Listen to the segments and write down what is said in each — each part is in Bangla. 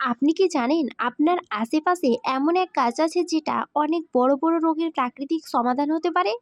আপনি কি জানেন আপনার আশেপাশে এমন এক গাছ আছে যেটা অনেক বড় বড় রোগের প্রাকৃতিক সমাধান হতে পারে?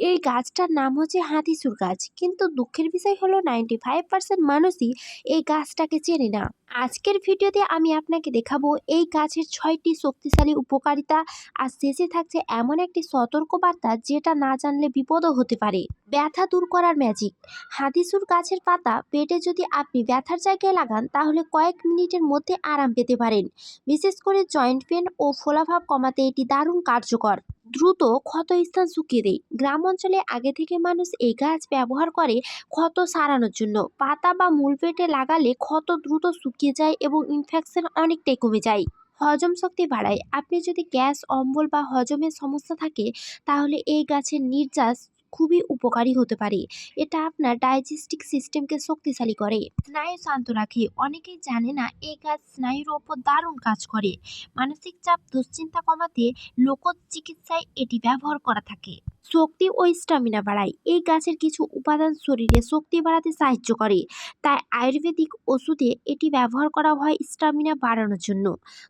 এই গাছটার নাম হচ্ছে হাতিসুর গাছ। কিন্তু দুঃখের বিষয় হলো 95% মানুষই এই গাছটাকে চেনে না। আজকের ভিডিওতে আমি আপনাকে দেখাবো এই গাছের 6টি শক্তিশালী উপকারিতা, আর শেষে থাকছে এমন একটি সতর্কবার্তা যেটা না জানলে বিপদও হতে পারে। ব্যথা দূর করার ম্যাজিক। হাতিসুর গাছের পাতা পেটে যদি আপনি ব্যথার জায়গায় লাগান তাহলে কয়েক মিনিটের মধ্যে আরাম পেতে পারেন। বিশেষ করে জয়েন্ট পেন ও ফোলাভাব কমাতে এটি দারুণ কার্যকর। দ্রুত ক্ষত স্থান শুকিয়ে দেয়। গ্রাম অঞ্চলে আগে থেকে মানুষ এই গাছ ব্যবহার করে ক্ষত সারানোর জন্য। পাতা বা মূল পেটে লাগালে ক্ষত দ্রুত শুকিয়ে যায় এবং ইনফেকশন অনেকটাই কমে যায়। হজম শক্তি বাড়ায়। আপনি যদি গ্যাস, অম্বল বা হজমের সমস্যা থাকে তাহলে এই গাছের নির্যাস খুবই উপকারী হতে পারে। এটা আপনার ডাইজেস্টিক সিস্টেমকে শক্তিশালী করে, স্নায়ু শান্ত রাখে। অনেকেই জানে না এই গাছ স্নায়ুর ওপর দারুণ কাজ করে। মানসিক চাপ, দুশ্চিন্তা কমাতে লোক চিকিৎসায় এটি ব্যবহার করা থাকে। শক্তি ও স্টামিনা বাড়ায়। এই গাছের কিছু উপাদান শরীরে শক্তি বাড়াতে সাহায্য করে, তাই আয়ুর্বেদিক ওষুধে এটি ব্যবহার করা হয় স্টামিনা বাড়ানোর জন্য।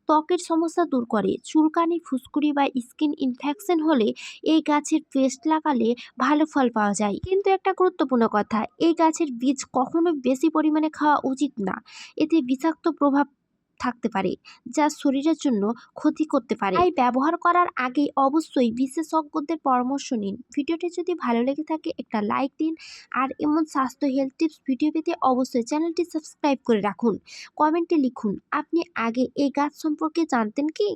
ত্বকের সমস্যা দূর করে। চুলকানি, ফুসকুড়ি বা স্কিন ইনফেকশন হলে এই গাছের পেস্ট লাগালে ভালো ফল পাওয়া যায়। কিন্তু একটা গুরুত্বপূর্ণ কথা, এই গাছের বীজ কখনো বেশি পরিমাণে খাওয়া উচিত না। এতে বিষাক্ত প্রভাব থাকতে পারে যা শরীরের জন্য ক্ষতি করতে পারে। তাই ব্যবহার করার আগে অবশ্যই বিশেষজ্ঞদের পরামর্শ নিন। ভিডিওটি যদি ভালো লেগে থাকে একটা লাইক দিন, আর এমন স্বাস্থ্য হেলথ টিপস ভিডিও পেতে অবশ্যই চ্যানেলটি সাবস্ক্রাইব করে রাখুন। কমেন্টে লিখুন আপনি আগে এই গাছ সম্পর্কে জানতেন কি।